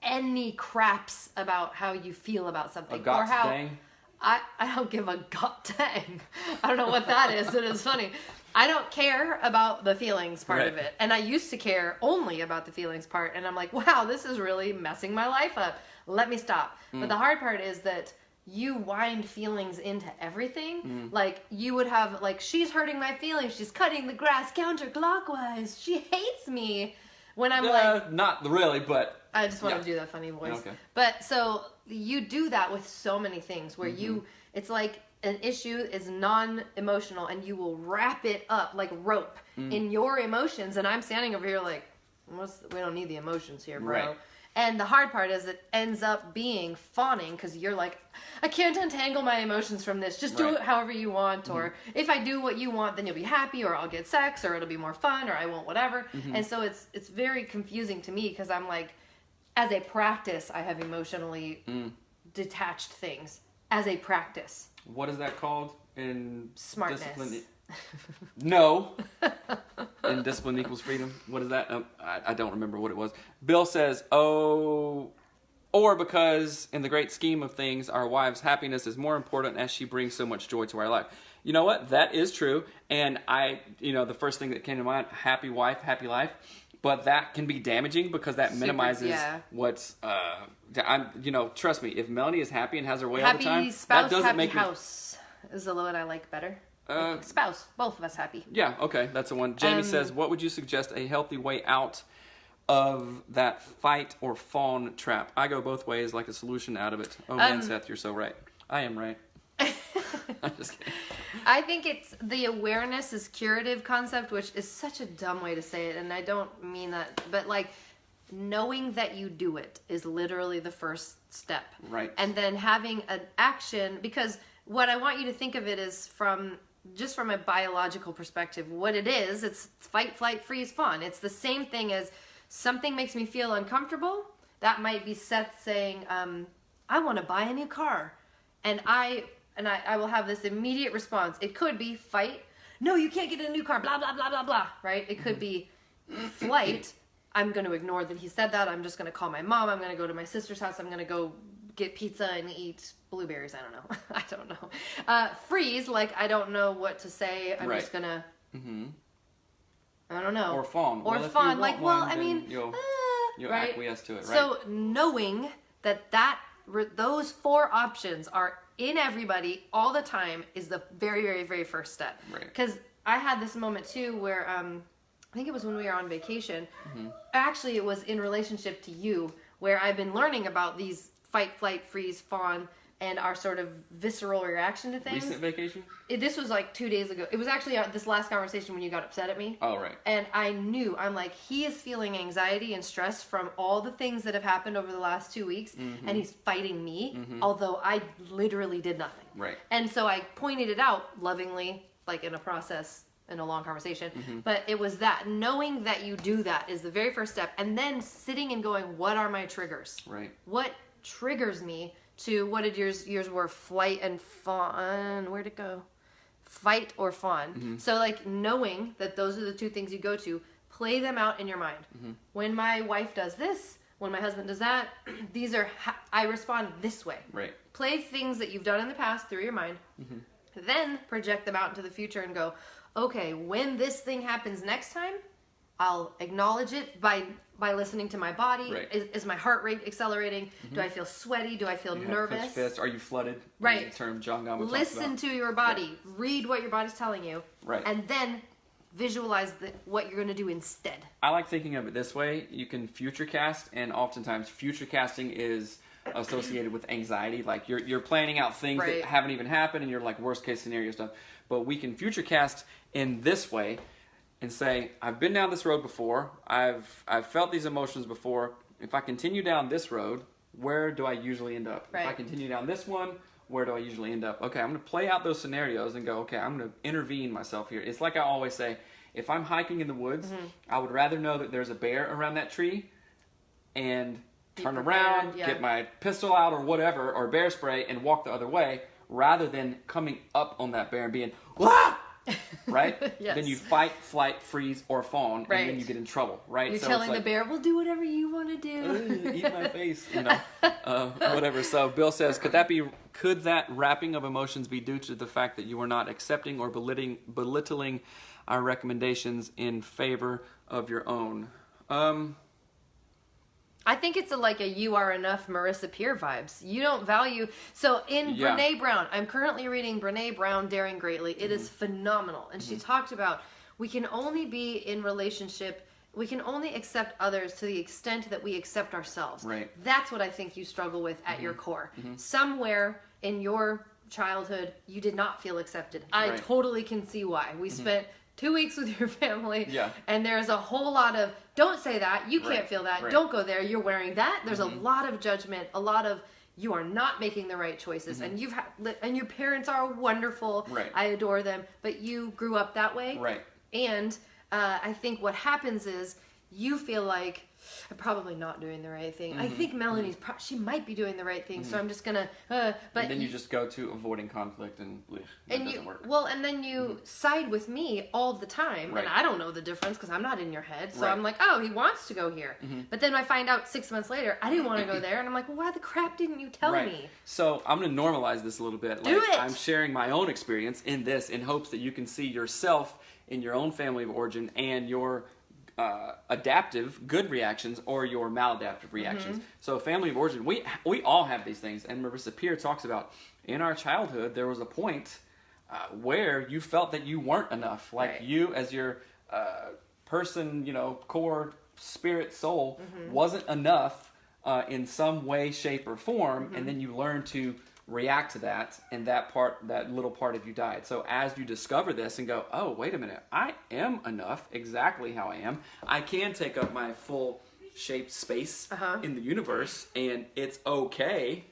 any craps about how you feel about something. A gots or how dang? I don't give a god dang. I don't know what that is. It is funny. I don't care about the feelings part of Right. it. And I used to care only about the feelings part. And I'm like, wow, this is really messing my life up. Let me stop. But the hard part is that you wind feelings into everything. Like, you would have, like, she's hurting my feelings. She's cutting the grass counterclockwise. She hates me. When I'm like... Not really, but... I just want to do that funny voice. Okay. But so you do that with so many things where it's like an issue is non-emotional and you will wrap it up like rope in your emotions. And I'm standing over here like, we don't need the emotions here, bro. Right. And the hard part is it ends up being fawning because you're like, I can't untangle my emotions from this. Just do Right. it however you want. Or if I do what you want, then you'll be happy, or I'll get sex, or it'll be more fun, or I won't whatever. And so it's very confusing to me because I'm like, as a practice, I have emotionally detached things. As a practice. What is that called in Smartness. discipline? No. In discipline equals freedom. What is that? I don't remember what it was. Bill says, or because in the great scheme of things, our wives' happiness is more important as she brings so much joy to our life. You know what? That is true. And the first thing that came to mind, happy wife, happy life. But that can be damaging because that minimizes what's, trust me, if Melanie is happy and has her way all the time, Happy spouse, that doesn't happy make house is the one I like better. Spouse, both of us happy. Yeah, okay, that's the one. Jamie says, what would you suggest a healthy way out of that fight or fawn trap? I go both ways, like a solution out of it. Oh man, Seth, you're so right. I am right. I'm just kidding. I think it's the awareness is curative concept, which is such a dumb way to say it, and I don't mean that, but like knowing that you do it is literally the first step. Right. And then having an action, because what I want you to think of it is from a biological perspective. What it is, it's fight, flight, freeze, fawn. It's the same thing as something makes me feel uncomfortable. That might be Seth saying, I want to buy a new car. And I will have this immediate response. It could be fight. No, you can't get a new car. Blah, blah, blah, blah, blah. Right? It could be flight. I'm going to ignore that he said that. I'm just going to call my mom. I'm going to go to my sister's house. I'm going to go get pizza and eat blueberries. I don't know. I don't know. Freeze. Like, I don't know what to say. I'm just going to, I don't know. Or fawn. Or well, fawn. Like, well, I mean, you'll right? acquiesce to it, right? So knowing that those four options are in everybody all the time is the very, very, very first step. Right. Because I had this moment too where I think it was when we were on vacation. Actually, it was in relationship to you where I've been learning about these fight, flight, freeze, fawn, and our sort of visceral reaction to things. Recent vacation? This was like 2 days ago. It was actually this last conversation when you got upset at me. Oh, right. And I knew, I'm like, he is feeling anxiety and stress from all the things that have happened over the last 2 weeks, and he's fighting me, although I literally did nothing. Right. And so I pointed it out lovingly, like in a process, in a long conversation. But it was that, knowing that you do that is the very first step. And then sitting and going, what are my triggers? Right. What triggers me to, what did yours were, flight and fawn, where'd it go? Fight or fawn. So like knowing that those are the two things you go to, play them out in your mind. When my wife does this, when my husband does that, these are, I respond this way. Right. Play things that you've done in the past through your mind, then project them out into the future and go, okay, when this thing happens next time, I'll acknowledge it by listening to my body. Right. Is my heart rate accelerating? Do I feel sweaty? Do I feel You nervous? have clenched fist. Are you flooded? Right. The term John Gottman talks Listen about. to your body. Read what your body's telling you. Right. And then visualize what you're going to do instead. I like thinking of it this way. You can future cast, and oftentimes future casting is associated with anxiety. Like you're planning out things Right. that haven't even happened, and you're like worst case scenario stuff. But we can future cast in this way and say, I've been down this road before. I've felt these emotions before. If I continue down this road, where do I usually end up? Right. If I continue down this one, where do I usually end up? Okay, I'm going to play out those scenarios and go, okay, I'm going to intervene myself here. It's like I always say, if I'm hiking in the woods, I would rather know that there's a bear around that tree and turn around, get my pistol out or whatever, or bear spray, and walk the other way, rather than coming up on that bear and being, wah! right? Yes. Then you fight, flight, freeze, or fawn, Right. and then you get in trouble, right? You're So telling it's the bear, "We'll do whatever you want to do." eat my face, whatever. So Bill says, could that wrapping of emotions be due to the fact that you are not accepting or belittling our recommendations in favor of your own? I think it's like a "you are enough" Marissa Peer vibes. You don't value. So in Brene Brown, I'm currently reading Brene Brown, Daring Greatly. It is phenomenal. And she talked about we can only be in relationship, we can only accept others to the extent that we accept ourselves. Right. That's what I think you struggle with at your core. Somewhere in your childhood, you did not feel accepted. I totally can see why. We spent 2 weeks with your family, and there's a whole lot of, don't say that, you can't feel that, don't go there, you're wearing that. There's a lot of judgment, a lot of, you are not making the right choices, and and your parents are wonderful, I adore them, but you grew up that way, and I think what happens is you feel like, I'm probably not doing the right thing. I think Melanie's she might be doing the right thing, so I'm just gonna. But and then you just go to avoiding conflict, and that doesn't work. Well, and then you side with me all the time, and I don't know the difference because I'm not in your head. So I'm like, oh, he wants to go here, but then I find out 6 months later I didn't want to go there, and I'm like, well, why the crap didn't you tell me? So I'm gonna normalize this a little bit. Do it. I'm sharing my own experience in this in hopes that you can see yourself in your own family of origin and your adaptive good reactions or your maladaptive reactions. So family of origin, we all have these things, and Marissa Peer talks about in our childhood there was a point where you felt that you weren't enough, like you as your person, core spirit soul wasn't enough in some way, shape, or form, and then you learn to react to that, and that little part of you died. So as you discover this and go, oh, wait a minute, I am enough exactly how I am. I can take up my full shaped space in the universe, and it's okay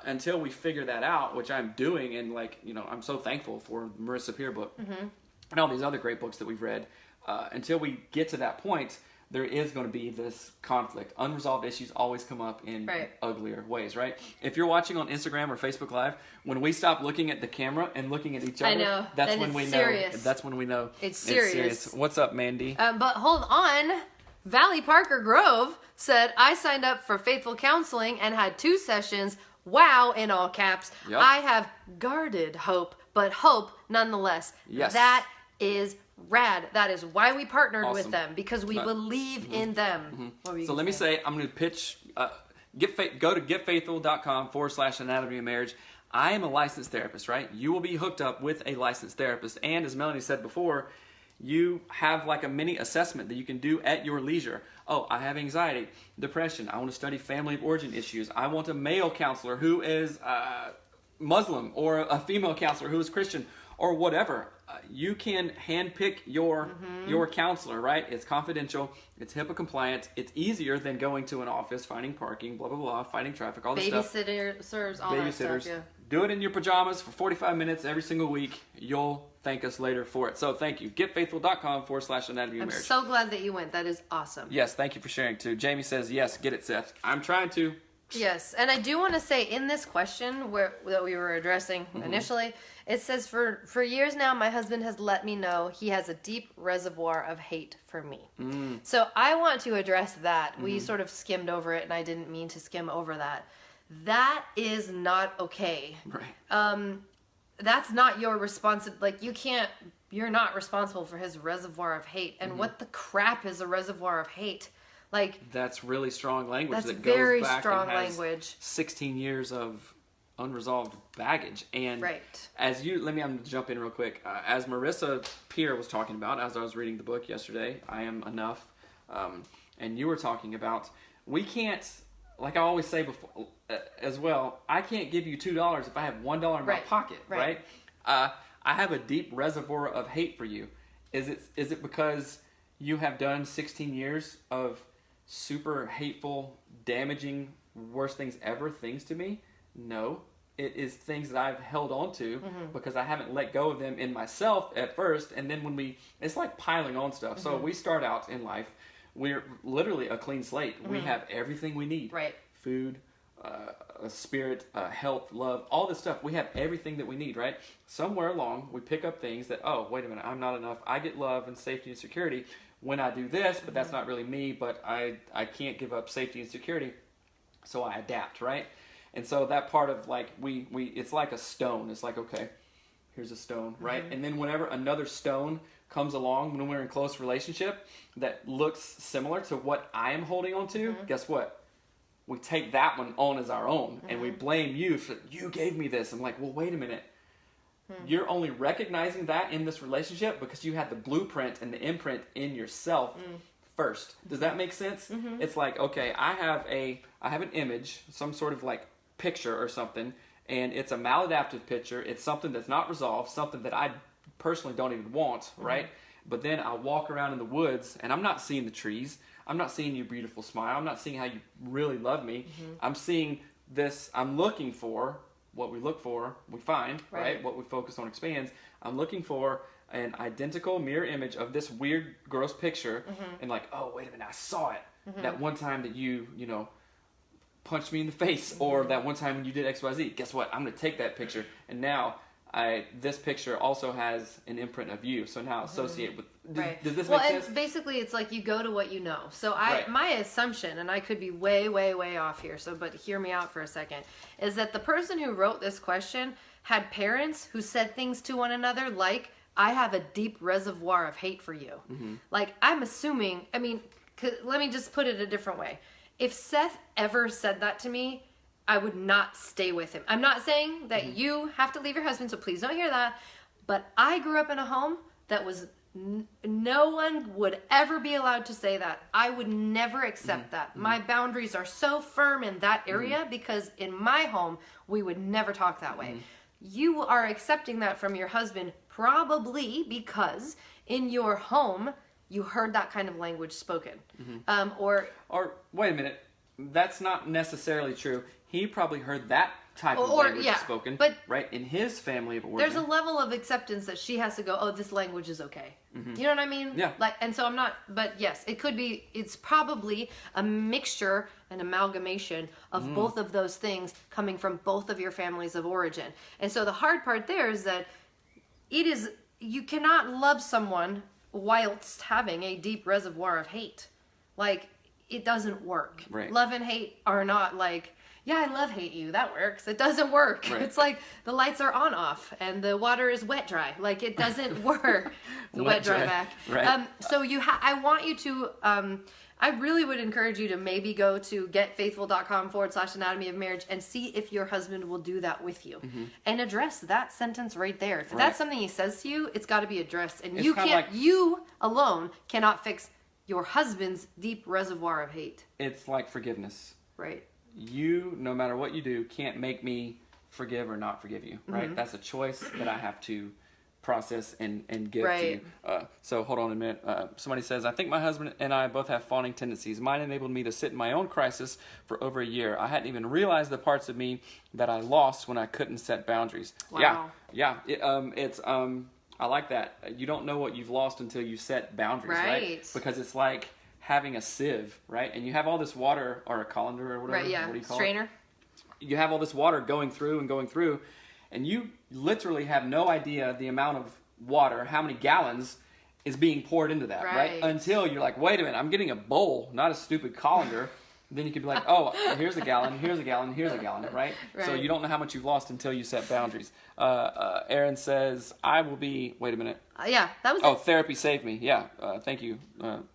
until we figure that out, which I'm doing. And I'm so thankful for the Marissa Peer book and all these other great books that we've read. Until we get to that point, there is going to be this conflict. Unresolved issues always come up in uglier ways, right? If you're watching on Instagram or Facebook Live, when we stop looking at the camera and looking at each other, that's when we know. That's when we know it's serious. What's up, Mandy? But hold on. Valley Parker Grove said, I signed up for Faithful Counseling and had 2 sessions. Wow, in all caps. Yep. I have guarded hope, but hope nonetheless. Yes. That is rad. That is why we partnered with them, because we believe in them. So let me say, I'm going to pitch, go to getfaithful.com/anatomy of marriage. I am a licensed therapist, right? You will be hooked up with a licensed therapist. And as Melanie said before, you have like a mini assessment that you can do at your leisure. Oh, I have anxiety, depression. I want to study family of origin issues. I want a male counselor who is Muslim, or a female counselor who is Christian, or whatever. You can handpick your counselor, right? It's confidential. It's HIPAA compliant. It's easier than going to an office, finding parking, blah, blah, blah, finding traffic, all this stuff. Babysitters, all that stuff, yeah. Do it in your pajamas for 45 minutes every single week. You'll thank us later for it. So thank you. Getfaithful.com/anatomy of marriage. I'm so glad that you went. That is awesome. Yes, thank you for sharing too. Jamie says, yes, get it, Seth. I'm trying to. Yes, and I do want to say in this question that we were addressing initially, it says, for years now, my husband has let me know he has a deep reservoir of hate for me. So I want to address that. We sort of skimmed over it, and I didn't mean to skim over that. That is not okay. Right. That's not your responsibility. Like, you're not responsible for his reservoir of hate. And what the crap is a reservoir of hate? Like, that's really strong language. That's that goes very back strong and has language. 16 years of unresolved baggage. And I'm going to jump in real quick. As Marissa Peer was talking about, as I was reading the book yesterday, I Am Enough, and you were talking about, we can't, like I always say before as well, I can't give you $2 if I have $1 in my pocket, right? I have a deep reservoir of hate for you. Is it because you have done 16 years of super hateful, damaging, worst things ever things to me? No. It is things that I've held on to because I haven't let go of them in myself at first. And then it's like piling on stuff. So we start out in life, we're literally a clean slate. We have everything we need. Right. Food, spirit, health, love, all this stuff. We have everything that we need, right? Somewhere along, we pick up things that, oh, wait a minute, I'm not enough. I get love and safety and security when I do this, but that's not really me, but I can't give up safety and security, so I adapt, right? And so that part of like, we it's like a stone. It's like, okay, here's a stone, right? And then whenever another stone comes along when we're in close relationship that looks similar to what I am holding on to, guess what? We take that one on as our own, and we blame you for, you gave me this. I'm like, well, wait a minute. You're only recognizing that in this relationship because you had the blueprint and the imprint in yourself first. Does that make sense? It's like, okay, I have an image, some sort of like picture or something, and it's a maladaptive picture. It's something that's not resolved, something that I personally don't even want, right? But then I walk around in the woods and I'm not seeing the trees. I'm not seeing your beautiful smile. I'm not seeing how you really love me. I'm seeing this. I'm looking for what we look for, we find, right? What we focus on expands. I'm looking for an identical mirror image of this weird, gross picture, and like, oh, wait a minute, I saw it. That one time that you know, punched me in the face, or that one time when you did X, Y, Z. Guess what? I'm going to take that picture, and now this picture also has an imprint of you. So now associate with. Does this make sense? And basically, it's like you go to what you know. So my assumption, and I could be way, way, way off here. So, but hear me out for a second, is that the person who wrote this question had parents who said things to one another like, "I have a deep reservoir of hate for you." Like, I'm assuming. I mean, let me just put it a different way. If Seth ever said that to me, I would not stay with him. I'm not saying that you have to leave your husband, so please don't hear that. But I grew up in a home that was, no one would ever be allowed to say that. I would never accept that. My boundaries are so firm in that area because in my home, we would never talk that way. You are accepting that from your husband probably because in your home, you heard that kind of language spoken. Or wait a minute, that's not necessarily true. He probably heard that type of language spoken, but right, in his family of origin. There's a level of acceptance that she has to go, oh, this language is okay. You know what I mean? Yeah. Like, and so I'm not, but yes, it could be, it's probably a mixture, an amalgamation of both of those things coming from both of your families of origin. And so the hard part there is that you cannot love someone whilst having a deep reservoir of hate. Like, it doesn't work. Right. Love and hate are not like, yeah, I love hate you. That works. It doesn't work. Right. It's like the lights are on off and the water is wet dry. Like, it doesn't work. The wet dry back. Right. So I want you to, I really would encourage you to maybe go to getfaithful.com/anatomy of marriage and see if your husband will do that with you and address that sentence right there. If that's something he says to you, it's got to be addressed. And you can't, you alone cannot fix your husband's deep reservoir of hate. It's like forgiveness. Right. You, no matter what you do, can't make me forgive or not forgive you, right? That's a choice that I have to process and give to you. So hold on a minute. Somebody says, I think my husband and I both have fawning tendencies. Mine enabled me to sit in my own crisis for over a year. I hadn't even realized the parts of me that I lost when I couldn't set boundaries. Wow. Yeah. I like that. You don't know what you've lost until you set boundaries, right? Because it's like having a sieve, right? And you have all this water, or a colander or whatever. Right, yeah. What do you call Strainer. it? You have all this water going through, and you literally have no idea the amount of water, how many gallons is being poured into that, right? Until you're like, wait a minute, I'm getting a bowl, not a stupid colander. Then you could be like, oh, here's a gallon, here's a gallon, here's a gallon, right? So you don't know how much you've lost until you set boundaries. Aaron says, I will be, wait a minute. Yeah, that was it. Therapy saved me. Yeah, thank you,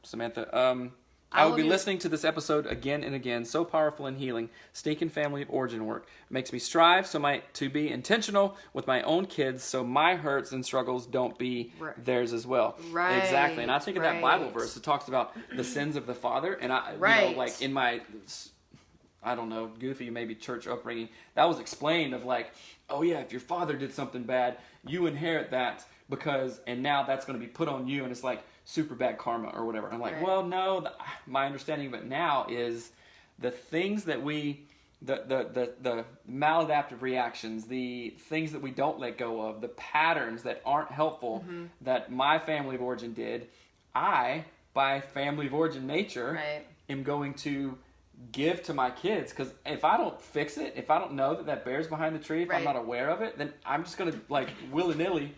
Samantha. I will be listening to this episode again and again. So powerful and healing. Stinking family of origin work. Makes me strive to be intentional with my own kids so my hurts and struggles don't be theirs as well. Right. Exactly. And I think of that Bible verse that talks about the sins of the father. And I, you know, like in my, I don't know, goofy maybe church upbringing, that was explained of like, oh yeah, if your father did something bad, you inherit that and now that's going to be put on you, and it's like super bad karma or whatever. I'm like, well, no, my understanding of it now is the things that the maladaptive reactions, the things that we don't let go of, the patterns that aren't helpful that my family of origin did, I, by family of origin nature, am going to give to my kids, because if I don't fix it, if I don't know that bear's behind the tree, if I'm not aware of it, then I'm just gonna like willy-nilly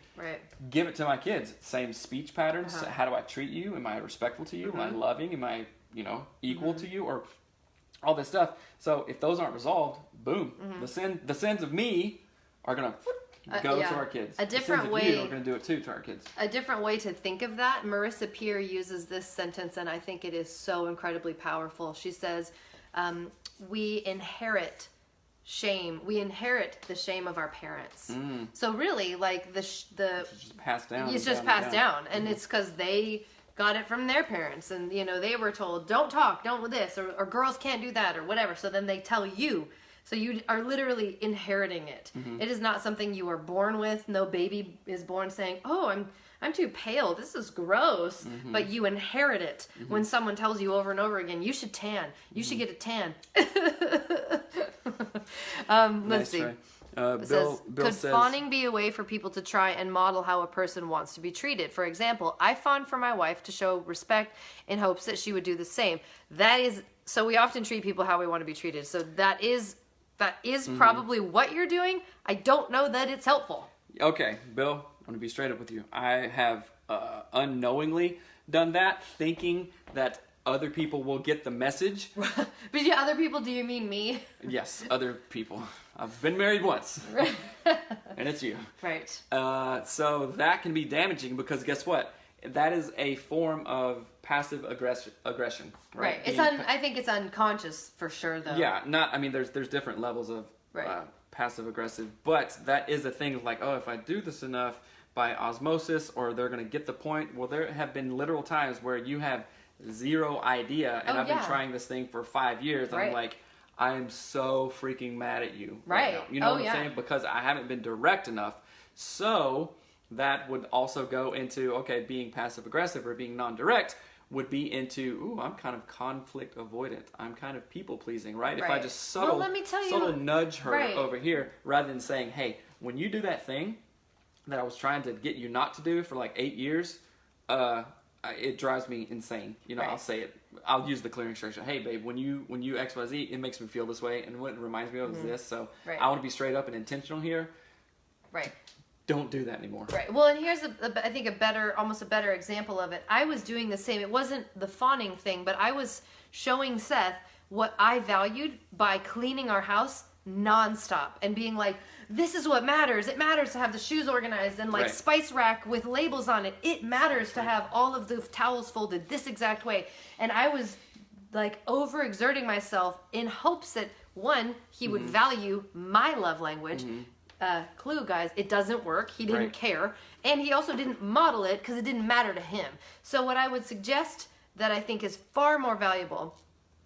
give it to my kids. Same speech patterns. How do I treat you? Am I respectful to you? Am I loving? Am I equal to you? Or all this stuff. So if those aren't resolved, boom, the sins of me are gonna go to our kids. A different way, we're going to do it too to our kids. A different way to think of that, Marissa Peer uses this sentence, and I think it is so incredibly powerful. She says, we inherit shame. We inherit the shame of our parents. So really, like it's just passed down. It's just passed down. And it's because they got it from their parents, and they were told, don't talk, don't do this, or girls can't do that, or whatever. So then they tell you. So you are literally inheriting it. It is not something you are born with. No baby is born saying, "Oh, I'm too pale. This is gross." But you inherit it when someone tells you over and over again, "You should tan. You should get a tan." Let's see. Bill says, could says, fawning be a way for people to try and model how a person wants to be treated? For example, I fawn for my wife to show respect in hopes that she would do the same. So we often treat people how we want to be treated. So that is probably what you're doing. I don't know that it's helpful. Okay, Bill, I'm going to be straight up with you. I have unknowingly done that, thinking that other people will get the message. But other people, do you mean me? Yes, other people. I've been married once. And it's you. Right. So that can be damaging, because guess what? That is a form of passive aggression. Right. I think it's unconscious for sure, though. Yeah. There's different levels of passive aggressive, but that is a thing of like, oh, if I do this enough by osmosis, or they're going to get the point. Well, there have been literal times where you have zero idea, and I've been trying this thing for 5 years. And I'm like, I am so freaking mad at you right now. You know what I'm saying? Because I haven't been direct enough. So that would also go into, okay, being passive aggressive or being non-direct would be into, I'm kind of conflict avoidant. I'm kind of people pleasing, right? If I just subtle nudge her over here, rather than saying, hey, when you do that thing that I was trying to get you not to do for like 8 years, it drives me insane. I'll say it. I'll use the clearing structure. Hey, babe, when you XYZ, it makes me feel this way, and what it reminds me of is this. So I want to be straight up and intentional here. Right. Don't do that anymore. Right. Well, and here's I think almost a better example of it. I was doing the same. It wasn't the fawning thing, but I was showing Seth what I valued by cleaning our house nonstop and being like, this is what matters. It matters to have the shoes organized and spice rack with labels on it. It matters to have all of the towels folded this exact way. And I was like overexerting myself in hopes that one, he would value my love language. Clue, guys, it doesn't work. He didn't care. And he also didn't model it because it didn't matter to him. So what I would suggest that I think is far more valuable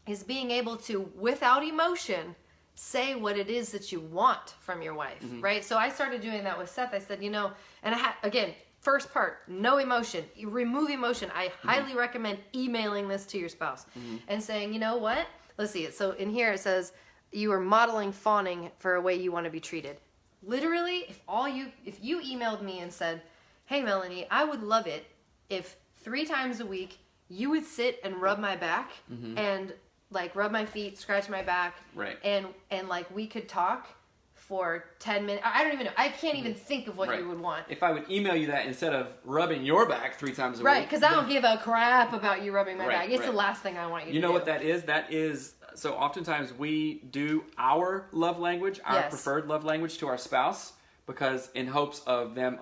is being able to, without emotion, say what it is that you want from your wife, right? So I started doing that with Seth. I said, and I had, again, first part, no emotion. You remove emotion. I highly recommend emailing this to your spouse and saying, you know what? Let's see it. So in here it says, you are modeling fawning for a way you want to be treated. Literally, if you emailed me and said, hey, Melanie, I would love it if 3 times a week you would sit and rub my back and like rub my feet, scratch my back, and like we could talk for 10 minutes. I don't even know. I can't even think of what you would want. If I would email you that instead of rubbing your back 3 times a week. Right, because I don't give a crap about you rubbing my back. It's the last thing I want you to do. You know what that is? That is... So oftentimes we do our love language, our preferred love language to our spouse, because in hopes of them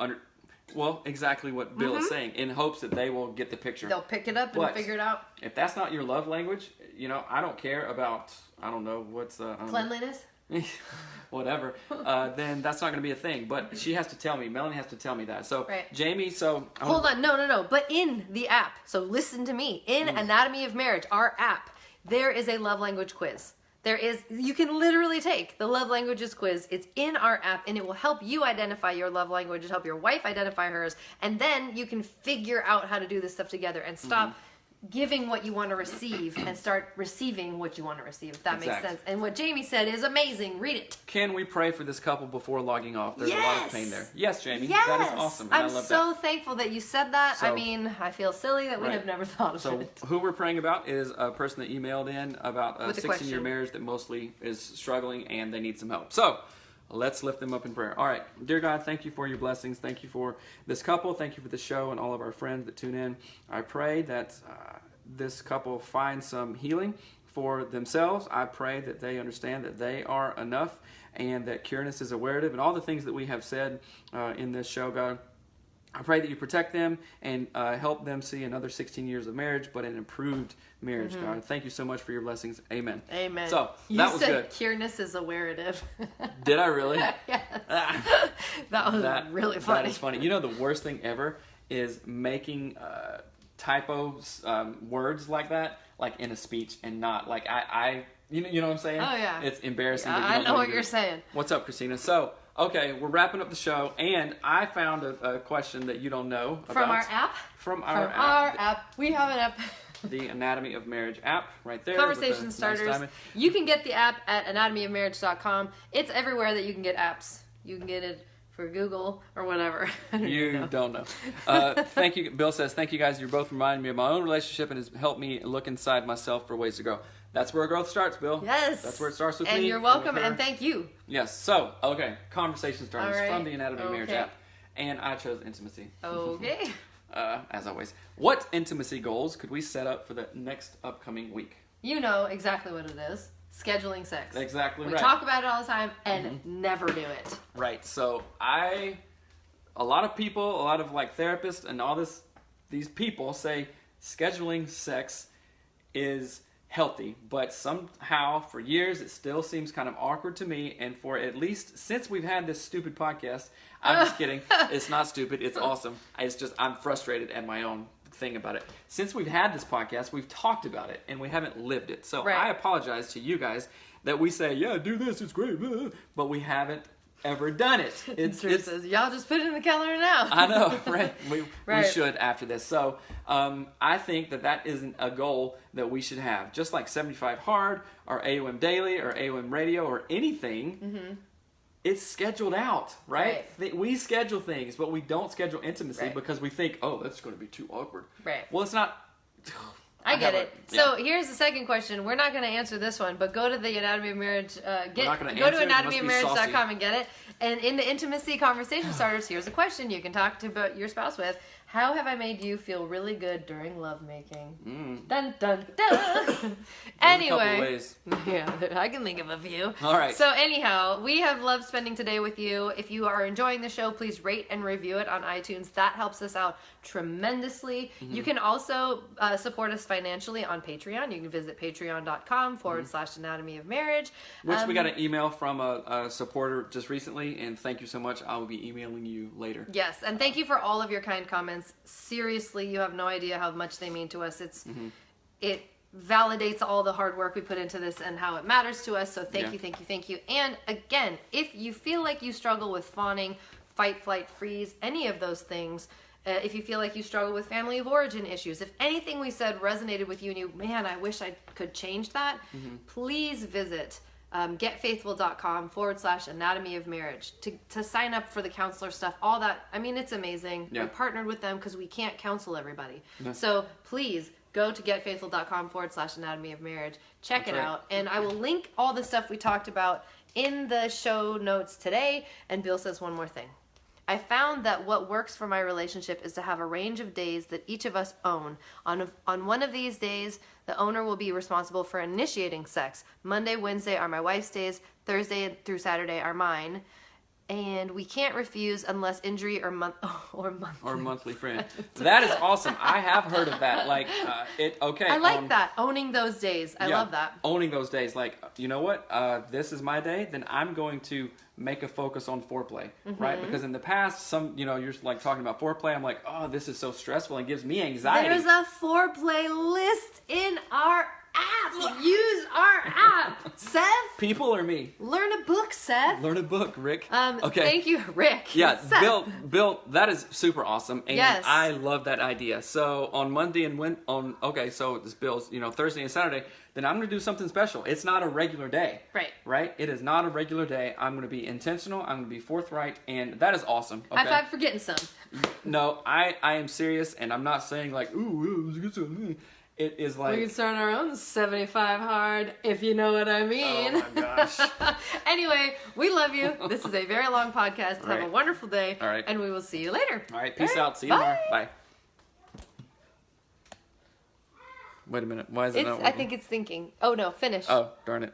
exactly what Bill is saying, in hopes that they will get the picture. They'll pick it up and figure it out. If that's not your love language, I don't care about, I don't know, what's cleanliness? Whatever, then that's not going to be a thing. But she has to tell me. Melanie has to tell me that. So, Jamie, hold on. No. But in the app, so listen to me. In Anatomy of Marriage, our app, there is a love language quiz. You can literally take the love languages quiz. It's in our app, and it will help you identify your love language, help your wife identify hers, and then you can figure out how to do this stuff together and stop giving what you want to receive and start receiving what you want to receive, if that makes Exact. sense. And what Jamie said is amazing. Read it. Can we pray for this couple before logging off? There's a lot of pain there. Yes, Jamie. Yes. That is awesome. And I'm I love so that. thankful that you said that. So- I mean, I feel silly that we Right. have never thought of So it. who we're praying about is a person that emailed in about a With a 16-year question. marriage that mostly is struggling and they need some help. So let's lift them up in prayer. All right. Dear God, thank you for your blessings. Thank you for this couple. Thank you for the show and all of our friends that tune in. I pray that this couple find some healing for themselves. I pray that they understand that they are enough and that cureness is a curative and all the things that we have said in this show, God. I pray that you protect them and help them see another 16 years of marriage, but an improved marriage, God. Thank you so much for your blessings. Amen. Amen. So, you that was said good. cureness is a curative. Did I really? Yes. Ah, That was really funny. That is funny. You know, the worst thing ever is making typos, words like that, like in a speech and not like you know what I'm saying? Oh, yeah. It's embarrassing. Yeah, that you I don't know what you you're do. saying. What's up, Christina? So, okay, we're wrapping up the show, and I found a question that you don't know about. From our app? From our app. Our app. We have an app. The Anatomy of Marriage app right there. Conversation with the starters. Nice diamond. You can get the app at anatomyofmarriage.com. It's everywhere that you can get apps. You can get it for Google or whatever. I don't even know. Don't know. Thank you. Bill says, thank you guys. You're both reminding me of my own relationship and has helped me look inside myself for ways to grow. That's where growth starts, Bill. Yes. That's where it starts with me. And you're welcome, with her. and thank you. Yes. So, okay. Conversation starters All right. from the Anatomy of Marriage Okay. app. And I chose intimacy. Okay. As always. What intimacy goals could we set up for the next upcoming week? You know exactly what it is. Scheduling sex. Exactly We right. talk about it all the time and never do it. Right. So a lot of people, a lot of like therapists and all these people say scheduling sex is healthy, but somehow for years it still seems kind of awkward to me, and for at least since we've had this stupid podcast, I'm just kidding. It's not stupid. It's awesome. It's just I'm frustrated at my own thing about it. Since we've had this podcast, we've talked about it and we haven't lived it. So Right. I apologize to you guys that we say, yeah, do this, it's great, but we haven't ever done it. It's Says, y'all just put it in the calendar now. I know, right? We Right. should after this. So I think that isn't a goal that we should have. Just like 75 Hard or AOM Daily or AOM Radio or anything, it's scheduled out, right? We schedule things, but we don't schedule intimacy Right. because we think, oh, that's going to be too awkward. Right. Well, it's not. I get it. Yeah. So here's the second question. We're not going to answer this one, but go to the Anatomy of Marriage. not gonna Go answer to it. It must be anatomyofmarriage.com and get it. And in the intimacy conversation starters, here's a question you can talk to your spouse with. How have I made you feel really good during lovemaking? Dun dun dun. There's a couple Anyway, ways. yeah, I can think of a few. All right. So anyhow, we have loved spending today with you. If you are enjoying the show, please rate and review it on iTunes. That helps us out tremendously. You can also support us financially on Patreon. You can visit patreon.com/anatomy of marriage. Which we got an email from a supporter just recently, and thank you so much. I will be emailing you later. Yes, and thank you for all of your kind comments. Seriously, you have no idea how much they mean to us. It validates all the hard work we put into this and how it matters to us. So thank you. And again, if you feel like you struggle with fawning, fight, flight, freeze, any of those things, if you feel like you struggle with family of origin issues, if anything we said resonated with you and you, man, I wish I could change that, please visit getfaithful.com/anatomy of marriage to sign up for the counselor stuff, all that. I mean, it's amazing. Yeah. We partnered with them because we can't counsel everybody. No. So please go to getfaithful.com/anatomy of marriage. Check That's it right. out. And I will link all the stuff we talked about in the show notes today. And Bill says one more thing. I found that what works for my relationship is to have a range of days that each of us own. On one of these days, the owner will be responsible for initiating sex. Monday, Wednesday are my wife's days. Thursday through Saturday are mine. And we can't refuse unless injury or monthly friend. That is awesome. I have heard of that. Like I like that. Owning those days. I love that. Owning those days. Like, you know what? This is my day. Then I'm going to make a focus on foreplay, right? Because in the past, you're like talking about foreplay. I'm like, oh, this is so stressful and gives me anxiety. There's a foreplay list in our app. Use our app. Seth? People or me? Learn a book, Seth. Learn a book, Rick. Okay. Thank you, Rick. Yeah, Seth. Bill, that is super awesome, and Yes. I love that idea. So on Monday and so this Bill's, Thursday and Saturday, then I'm going to do something special. It's not a regular day. Right? It is not a regular day. I'm going to be intentional. I'm going to be forthright, and that is awesome. Okay? High five for getting some. No, I am serious, and I'm not saying like, ooh, let's get some. It is like... We can start our own 75 hard, if you know what I mean. Oh my gosh. Anyway, we love you. This is a very long podcast. Have Right. a wonderful day. All right. And we will see you later. All right, peace All right, out. See you tomorrow. Bye. Wait a minute. Why is it not working? I think it's thinking. Oh, no, finish. Oh, darn it.